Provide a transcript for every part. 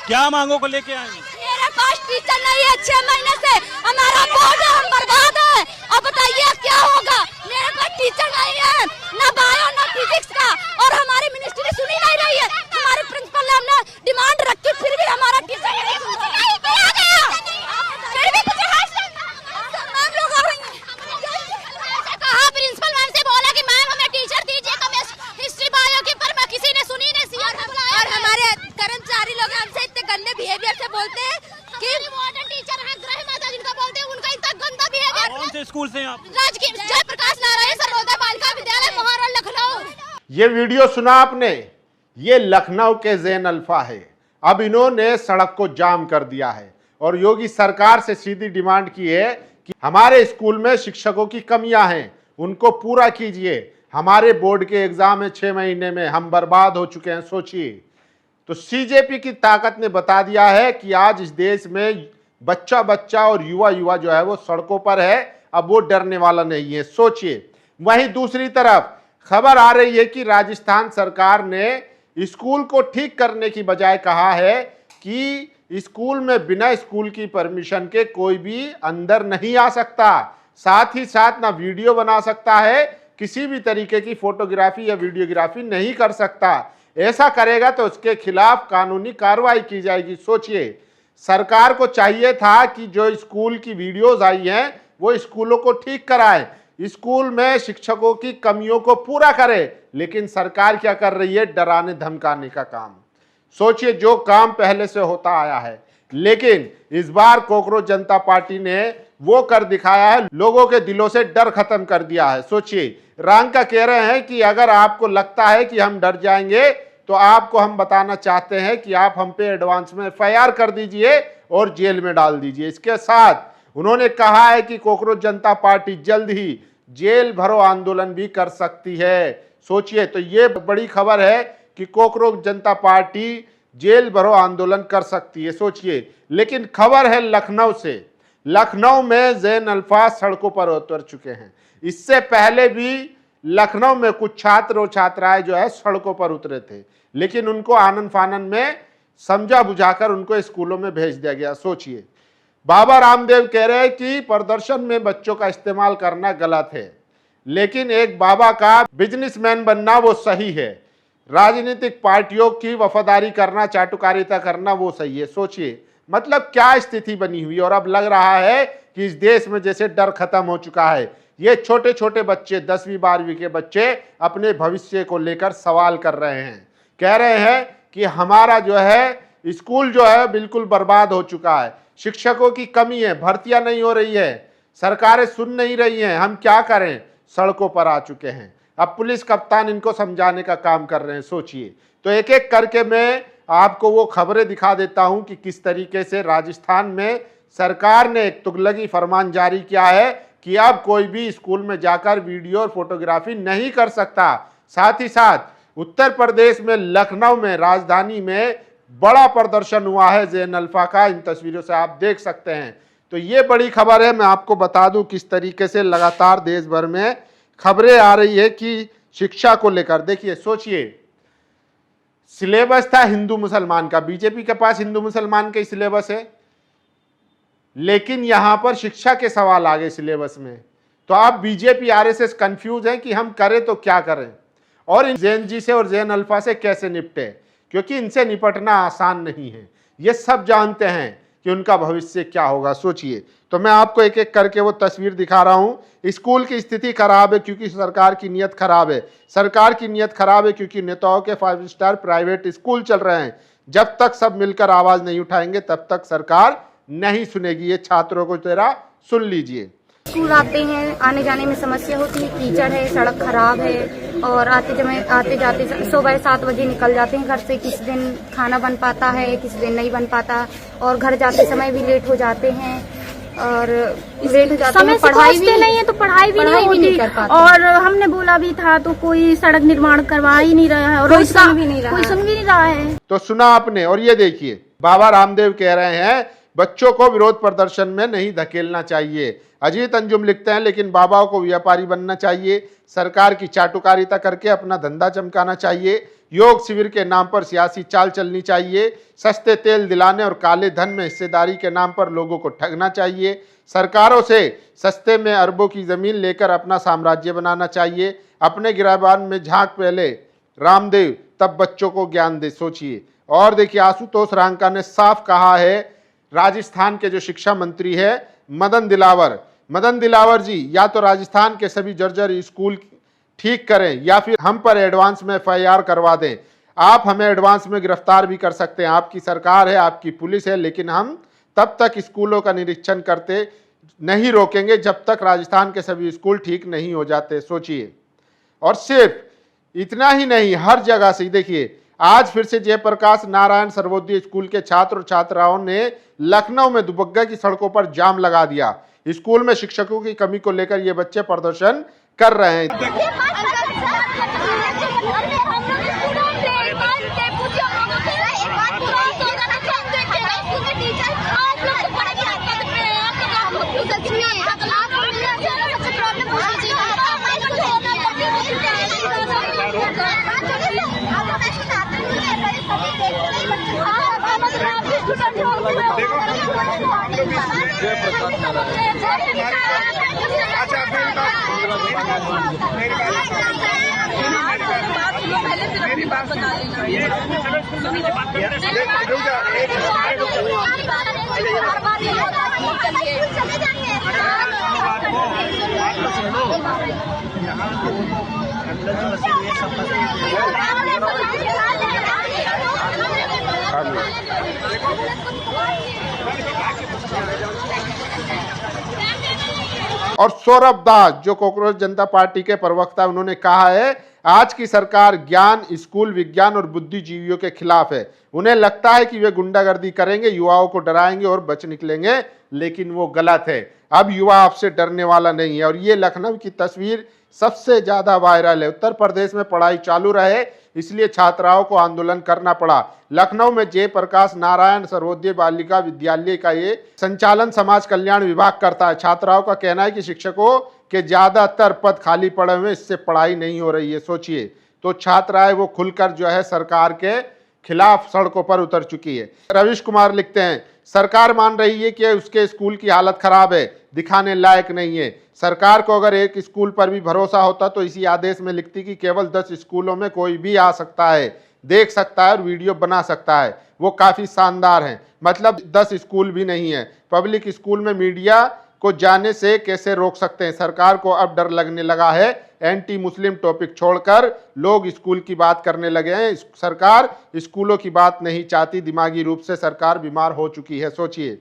क्या मांगों को लेके आए? मेरे पास टीचर नहीं है 6 महीने से, हमारा बोर्ड है, हम बर्बाद है। अब बताइए क्या होगा? मेरे पास टीचर नहीं है, ना बायो ना फिजिक्स का, और हमारी मिनिस्ट्री सुनी नहीं रही है। हमारे प्रिंसिपल ने हमने डिमांड रखी, फिर भी हमारा टीचर नहीं सुना। फिर भी कुछ मैम लोग आ रही हैं। कहा प्रिंसिपल मैम से बोला कि मैम हमें टीचर दीजिए हिस्ट्री बायो की, पर किसी ने सुनी नहीं। सीआर ने बुलाया और हमारे कर्मचारी लोग हमसे इतने गंदे बिहेवियर से बोलते हैं कि मॉडर्न टीचर हैं, ग्रह माता जिनका बोलते हैं, उनका इतना गंदा बिहेवियर। कौन से स्कूल से आप? राजकीय जयप्रकाश नारायण सर्वोदय बालिका विद्यालय मोहरा लखनऊ। ये वीडियो सुना आपने? ये लखनऊ के ज़ैन अल्फा है। अब इन्होंने सड़क को जाम कर दिया है और योगी सरकार से सीधी डिमांड की है कि हमारे स्कूल में शिक्षकों की कमियां हैं, उनको पूरा कीजिए। हमारे बोर्ड के एग्जाम है 6 महीने में, हम बर्बाद हो चुके हैं। सोचिए, तो सीजेपी की ताकत ने बता दिया है कि आज इस देश में बच्चा बच्चा और युवा युवा जो है वो सड़कों पर है। अब वो डरने वाला नहीं है। सोचिए, वहीं दूसरी तरफ खबर आ रही है कि राजस्थान सरकार ने स्कूल को ठीक करने की बजाय कहा है कि स्कूल में बिना स्कूल की परमिशन के कोई भी अंदर नहीं आ सकता, साथ ही साथ ना वीडियो बना सकता है, किसी भी तरीके की फोटोग्राफी या वीडियोग्राफी नहीं कर सकता। ऐसा करेगा तो उसके खिलाफ कानूनी कार्रवाई की जाएगी। सोचिए, सरकार को चाहिए था कि जो स्कूल की वीडियोस आई हैं वो स्कूलों को ठीक कराए, स्कूल में शिक्षकों की कमियों को पूरा करे, लेकिन सरकार क्या कर रही है? डराने धमकाने का काम। सोचिए, जो काम पहले से होता आया है, लेकिन इस बार कॉकरोच जनता पार्टी ने वो कर दिखाया है, लोगों के दिलों से डर खत्म कर दिया है। सोचिए, रांका कह रहे हैं कि अगर आपको लगता है कि हम डर जाएंगे तो आपको हम बताना चाहते हैं कि आप हम पे एडवांस में एफआईआर कर दीजिए और जेल में डाल दीजिए। इसके साथ उन्होंने कहा है कि कॉकरोच जनता पार्टी जल्द ही जेल भरो आंदोलन भी कर सकती है। सोचिए, तो ये बड़ी खबर है कि कॉकरोच जनता पार्टी जेल भरो आंदोलन कर सकती है। सोचिए, लेकिन खबर है लखनऊ से। लखनऊ में ज़ैन अल्फा सड़कों पर उतर चुके हैं। इससे पहले भी लखनऊ में कुछ छात्र और छात्राएं जो है सड़कों पर उतरे थे, लेकिन उनको आनन फानन में समझा बुझाकर उनको स्कूलों में भेज दिया गया। सोचिए, बाबा रामदेव कह रहे हैं कि प्रदर्शन में बच्चों का इस्तेमाल करना गलत है, लेकिन एक बाबा का बिजनेसमैन बनना वो सही है। राजनीतिक पार्टियों की वफादारी करना, चाटुकारिता करना वो सही है। सोचिए, मतलब क्या स्थिति बनी हुई। और अब लग रहा है कि इस देश में जैसे डर खत्म हो चुका है। ये छोटे छोटे बच्चे, 10वीं 12वीं के बच्चे अपने भविष्य को लेकर सवाल कर रहे हैं, कह रहे हैं कि हमारा जो है स्कूल जो है बिल्कुल बर्बाद हो चुका है, शिक्षकों की कमी है, भर्तियां नहीं हो रही है, सरकारें सुन नहीं रही हैं, हम क्या करें? सड़कों पर आ चुके हैं। अब पुलिस कप्तान इनको समझाने का काम कर रहे हैं। सोचिए, तो एक एक करके मैं आपको वो खबरें दिखा देता हूं कि किस तरीके से राजस्थान में सरकार ने एक तुगलकी फरमान जारी किया है कि अब कोई भी स्कूल में जाकर वीडियो और फोटोग्राफी नहीं कर सकता। साथ ही साथ उत्तर प्रदेश में लखनऊ में, राजधानी में बड़ा प्रदर्शन हुआ है ज़ैन अल्फा का। इन तस्वीरों से आप देख सकते हैं। तो ये बड़ी खबर है। मैं आपको बता दूं किस तरीके से लगातार देश भर में खबरें आ रही है कि शिक्षा को लेकर। देखिए, सोचिए, सिलेबस था हिंदू मुसलमान का, बीजेपी के पास हिंदू मुसलमान का सिलेबस है, लेकिन यहां पर शिक्षा के सवाल आ गए सिलेबस में। तो आप बीजेपी आरएसएस कंफ्यूज हैं कि हम करें तो क्या करें, और इन ज़ैन जी से और ज़ैन अल्फा से कैसे निपटे, क्योंकि इनसे निपटना आसान नहीं है। ये सब जानते हैं कि उनका भविष्य क्या होगा। सोचिए, तो मैं आपको एक एक करके वो तस्वीर दिखा रहा हूं। स्कूल की स्थिति खराब है क्योंकि सरकार की नीयत खराब है। सरकार की नीयत खराब है क्योंकि नेताओं के 5 स्टार प्राइवेट स्कूल चल रहे हैं। जब तक सब मिलकर आवाज नहीं उठाएंगे तब तक सरकार नहीं सुनेगी। ये छात्रों को तेरा सुन लीजिए। स्कूल आते हैं, आने जाने में समस्या होती है, कीचड़ है, सड़क खराब है, और आते जाते सुबह 7 बजे निकल जाते हैं घर से। किसी दिन खाना बन पाता है, किसी दिन नहीं बन पाता, और घर जाते समय भी लेट हो जाते हैं, और लेट हो जाते हैं, पढ़ाई भी नहीं है तो पढ़ाई भी नहीं कर पाते। और हमने बोला भी था तो कोई सड़क निर्माण करवा ही नहीं रहा है, और कोई सुन भी नहीं रहा है। तो सुना आपने। और ये देखिए, बाबा रामदेव कह रहे हैं बच्चों को विरोध प्रदर्शन में नहीं धकेलना चाहिए। अजीत अंजुम लिखते हैं लेकिन बाबाओं को व्यापारी बनना चाहिए, सरकार की चाटुकारिता करके अपना धंधा चमकाना चाहिए। योग शिविर के नाम पर सियासी चाल चलनी चाहिए। सस्ते तेल दिलाने और काले धन में हिस्सेदारी के नाम पर लोगों को ठगना चाहिए। सरकारों से सस्ते में अरबों की जमीन लेकर अपना साम्राज्य बनाना चाहिए। अपने गिराबान में झांक पहले रामदेव, तब बच्चों को ज्ञान दे। सोचिए। और देखिए, आशुतोष रांका ने साफ कहा है, राजस्थान के जो शिक्षा मंत्री है मदन दिलावर जी, या तो राजस्थान के सभी जर्जर स्कूल ठीक करें या फिर हम पर एडवांस में FIR करवा दें। आप हमें एडवांस में गिरफ्तार भी कर सकते हैं, आपकी सरकार है, आपकी पुलिस है, लेकिन हम तब तक स्कूलों का निरीक्षण करते नहीं रोकेंगे जब तक राजस्थान के सभी स्कूल ठीक नहीं हो जाते। सोचिए। और सिर्फ इतना ही नहीं, हर जगह से देखिए, आज फिर से जयप्रकाश नारायण सर्वोदय स्कूल के छात्र और छात्राओं ने लखनऊ में दुबग्गा की सड़कों पर जाम लगा दिया। स्कूल में शिक्षकों की कमी को लेकर ये बच्चे प्रदर्शन कर रहे हैं। मेरी बात बता और सौरभ दास जो कॉकरोच जनता पार्टी के प्रवक्ता, उन्होंने कहा है आज की सरकार ज्ञान, स्कूल, विज्ञान और बुद्धिजीवियों के खिलाफ है। उन्हें लगता है कि वे गुंडागर्दी करेंगे, युवाओं को डराएंगे और बच निकलेंगे, लेकिन वो गलत है। अब युवा आपसे डरने वाला नहीं है। और ये लखनऊ की तस्वीर सबसे ज्यादा वायरल है। उत्तर प्रदेश में पढ़ाई चालू रहे इसलिए छात्राओं को आंदोलन करना पड़ा। लखनऊ में जयप्रकाश नारायण सर्वोदय बालिका विद्यालय का ये संचालन समाज कल्याण विभाग करता है। छात्राओं का कहना है कि शिक्षकों के ज्यादातर पद खाली पड़े हुए, इससे पढ़ाई नहीं हो रही है। सोचिए। तो छात्राएं वो खुलकर जो है सरकार के खिलाफ सड़कों पर उतर चुकी है। रविश कुमार लिखते हैं, सरकार मान रही है कि उसके स्कूल की हालत खराब है, दिखाने लायक नहीं है। सरकार को अगर एक स्कूल पर भी भरोसा होता तो इसी आदेश में लिखती कि केवल 10 स्कूलों में कोई भी आ सकता है, देख सकता है और वीडियो बना सकता है। वो काफी शानदार है। मतलब 10 स्कूल भी नहीं है। पब्लिक स्कूल में मीडिया को जाने से कैसे रोक सकते हैं। सरकार को अब डर लगने लगा है। एंटी मुस्लिम टॉपिक छोड़कर लोग स्कूल की बात करने लगे हैं। सरकार स्कूलों की बात नहीं चाहती। दिमागी रूप से सरकार बीमार हो चुकी है। सोचिए।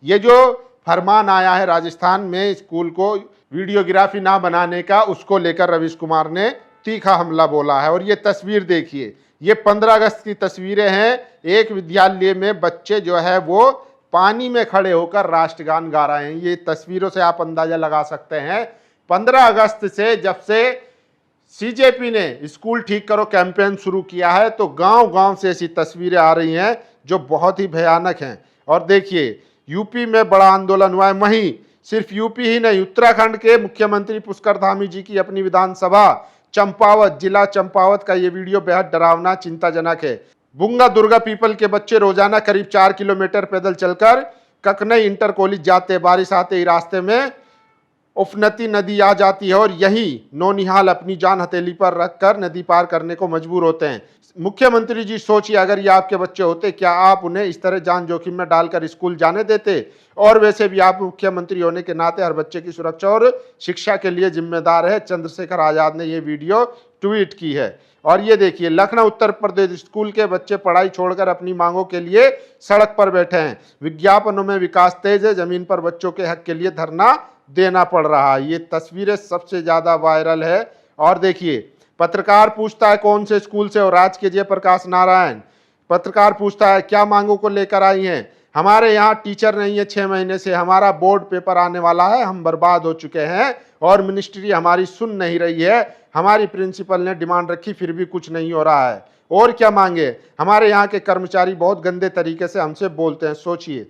ये जो फरमान आया है राजस्थान में स्कूल को वीडियोग्राफी ना बनाने का, उसको लेकर रविश कुमार ने तीखा हमला बोला है। और ये तस्वीर देखिए, ये 15 अगस्त की तस्वीरें हैं। एक विद्यालय में बच्चे जो है वो पानी में खड़े होकर राष्ट्रगान गा रहे हैं। ये तस्वीरों से आप अंदाजा लगा सकते हैं। 15 अगस्त से जब से CJP ने स्कूल ठीक करो कैंपेन शुरू किया है तो गांव-गांव से ऐसी तस्वीरें आ रही हैं जो बहुत ही भयानक हैं। और देखिए, यूपी में बड़ा आंदोलन हुआ है। वहीं सिर्फ यूपी ही नहीं, उत्तराखंड के मुख्यमंत्री पुष्कर धामी जी की अपनी विधानसभा चंपावत, जिला चंपावत का ये वीडियो बेहद डरावना, चिंताजनक है। बुंगा दुर्गा पीपल के बच्चे रोजाना करीब 4 किलोमीटर पैदल चलकर ककनई इंटर कॉलेज जाते। बारिश आते ही रास्ते में उफनती नदी आ जाती है और यही नौनिहाल अपनी जान हथेली पर रखकर नदी पार करने को मजबूर होते हैं। मुख्यमंत्री जी सोचिए, अगर ये आपके बच्चे होते, क्या आप उन्हें इस तरह जान जोखिम में डालकर स्कूल जाने देते? और वैसे भी आप मुख्यमंत्री होने के नाते हर बच्चे की सुरक्षा और शिक्षा के लिए जिम्मेदार है। चंद्रशेखर आजाद ने ये वीडियो ट्वीट की है। और ये देखिए, लखनऊ उत्तर प्रदेश स्कूल के बच्चे पढ़ाई छोड़कर अपनी मांगों के लिए सड़क पर बैठे हैं। विज्ञापनों में विकास तेज है, जमीन पर बच्चों के हक के लिए धरना देना पड़ रहा है। ये तस्वीरें सबसे ज्यादा वायरल है। और देखिए, पत्रकार पूछता है कौन से स्कूल से, और आज के जयप्रकाश नारायण पत्रकार पूछता है क्या मांगों को लेकर आई हैं? हमारे यहाँ टीचर नहीं है 6 महीने से, हमारा बोर्ड पेपर आने वाला है, हम बर्बाद हो चुके हैं और मिनिस्ट्री हमारी सुन नहीं रही है। हमारी प्रिंसिपल ने डिमांड रखी फिर भी कुछ नहीं हो रहा है। और क्या मांगे? हमारे यहाँ के कर्मचारी बहुत गंदे तरीके से हमसे बोलते हैं। सोचिए।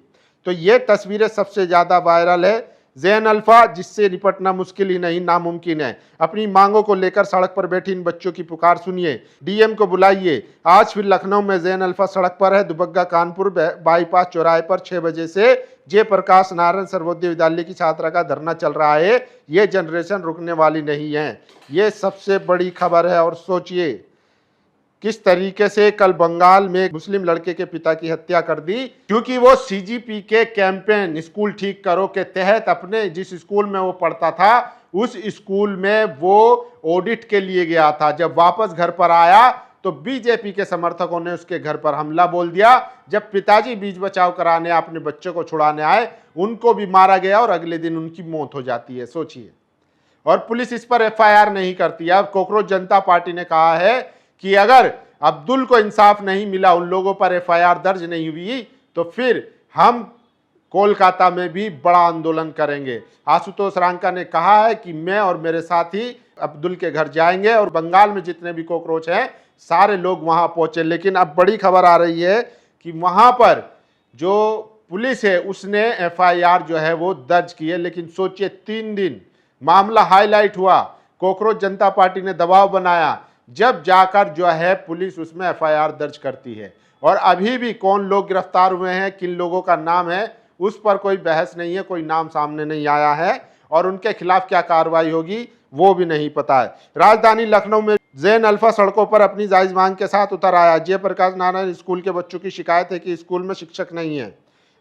तो ये तस्वीरें सबसे ज्यादा वायरल है। ज़ैन अल्फा, जिससे निपटना मुश्किल ही नहीं नामुमकिन है। अपनी मांगों को लेकर सड़क पर बैठी इन बच्चों की पुकार सुनिए, डीएम को बुलाइए। आज फिर लखनऊ में ज़ैन अल्फा सड़क पर है। दुबग्गा कानपुर बाईपास चौराहे पर 6 बजे से जयप्रकाश नारायण सर्वोदय विद्यालय की छात्रा का धरना चल रहा है। ये जनरेशन रुकने वाली नहीं है। ये सबसे बड़ी खबर है। और सोचिए किस तरीके से कल बंगाल में मुस्लिम लड़के के पिता की हत्या कर दी, क्योंकि वो सीजीपी के कैंपेन स्कूल ठीक करो के तहत अपने जिस स्कूल में वो पढ़ता था उस स्कूल में वो ऑडिट के लिए गया था। जब वापस घर पर आया तो बीजेपी के समर्थकों ने उसके घर पर हमला बोल दिया। जब पिताजी बीच बचाव कराने अपने बच्चों को छुड़ाने आए, उनको भी मारा गया और अगले दिन उनकी मौत हो जाती है। सोचिए, और पुलिस इस पर एफआईआर नहीं करती। अब कॉकरोच जनता पार्टी ने कहा है कि अगर अब्दुल को इंसाफ नहीं मिला, उन लोगों पर एफआईआर दर्ज नहीं हुई, तो फिर हम कोलकाता में भी बड़ा आंदोलन करेंगे। आशुतोष रांका ने कहा है कि मैं और मेरे साथी अब्दुल के घर जाएंगे और बंगाल में जितने भी कॉकरोच हैं सारे लोग वहां पहुंचे। लेकिन अब बड़ी खबर आ रही है कि वहां पर जो पुलिस है उसने एफआईआर जो है वो दर्ज की है। लेकिन सोचिए 3 दिन मामला हाईलाइट हुआ, कॉकरोच जनता पार्टी ने दबाव बनाया, जब जाकर जो है पुलिस उसमें एफआईआर दर्ज करती है। और अभी भी कौन लोग गिरफ्तार हुए हैं, किन लोगों का नाम है, उस पर कोई बहस नहीं है, कोई नाम सामने नहीं आया है और उनके खिलाफ क्या कार्रवाई होगी वो भी नहीं पता है। राजधानी लखनऊ में ज़ैन अल्फा सड़कों पर अपनी जायज मांग के साथ उतर आया। जयप्रकाश नारायण स्कूल के बच्चों की शिकायत है कि स्कूल में शिक्षक नहीं है।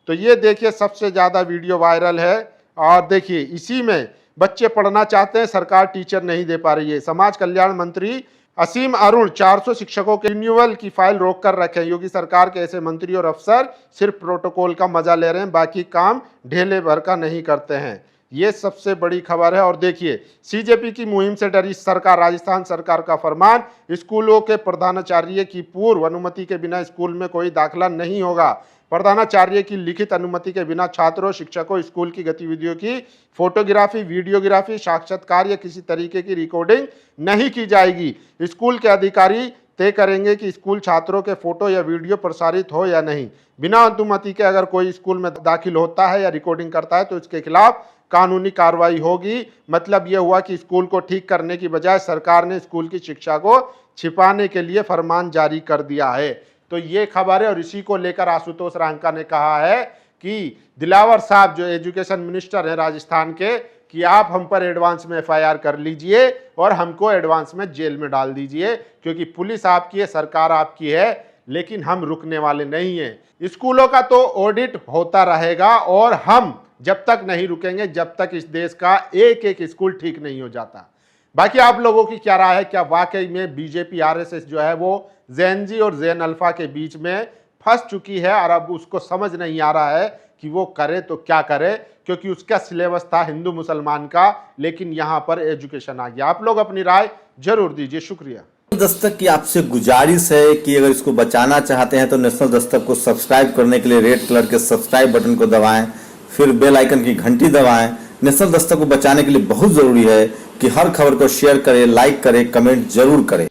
तो ये देखिए सबसे ज़्यादा वीडियो वायरल है। और देखिए इसी में बच्चे पढ़ना चाहते हैं, सरकार टीचर नहीं दे पा रही है। समाज कल्याण मंत्री असीम अरुण 400 शिक्षकों के रिन्यूअल की फाइल रोक कर रखे। योगी सरकार के ऐसे मंत्री और अफसर सिर्फ प्रोटोकॉल का मजा ले रहे हैं, बाकी काम ढेले भर का नहीं करते हैं। ये सबसे बड़ी खबर है। और देखिए सीजेपी की मुहिम से डरी सरकार, राजस्थान सरकार का फरमान, स्कूलों के प्रधानाचार्य की पूर्व अनुमति के बिना स्कूल में कोई दाखिला नहीं होगा। प्रधानाचार्य की लिखित अनुमति के बिना छात्रों, शिक्षकों, स्कूल की गतिविधियों की फोटोग्राफी, वीडियोग्राफी, साक्षात्कार या किसी तरीके की रिकॉर्डिंग नहीं की जाएगी। स्कूल के अधिकारी तय करेंगे कि स्कूल छात्रों के फोटो या वीडियो प्रसारित हो या नहीं। बिना अनुमति के अगर कोई स्कूल में दाखिल होता है या रिकॉर्डिंग करता है तो इसके खिलाफ कानूनी कार्रवाई होगी। मतलब यह हुआ कि स्कूल को ठीक करने की बजाय सरकार ने स्कूल की शिक्षा को छिपाने के लिए फरमान जारी कर दिया है। तो ये खबर है। और इसी को लेकर आशुतोष रांका ने कहा है कि दिलावर साहब जो एजुकेशन मिनिस्टर हैं राजस्थान के, कि आप हम पर एडवांस में एफआईआर कर लीजिए और हमको एडवांस में जेल में डाल दीजिए, क्योंकि पुलिस आपकी है, सरकार आपकी है, लेकिन हम रुकने वाले नहीं हैं। स्कूलों का तो ऑडिट होता रहेगा और हम जब तक नहीं रुकेंगे जब तक इस देश का एक एक स्कूल ठीक नहीं हो जाता। बाकी आप लोगों की क्या राय है? क्या वाकई में बीजेपी आरएसएस जो है वो ज़ैन जी और ज़ैन अल्फा के बीच में फंस चुकी है और अब उसको समझ नहीं आ रहा है कि वो करे तो क्या करे, क्योंकि उसका सिलेबस था हिंदू मुसलमान का, लेकिन यहाँ पर एजुकेशन आ गया। आप लोग अपनी राय जरूर दीजिए। शुक्रिया। दस्तक की आपसे गुजारिश है कि अगर इसको बचाना चाहते हैं तो नेशनल दस्तक को सब्सक्राइब करने के लिए रेड कलर के सब्सक्राइब बटन को दबाएं, फिर बेल आइकन की घंटी दबाएं। नेशनल दस्तक को बचाने के लिए बहुत जरूरी है कि हर खबर को शेयर करें, लाइक करें, कमेंट जरूर करें।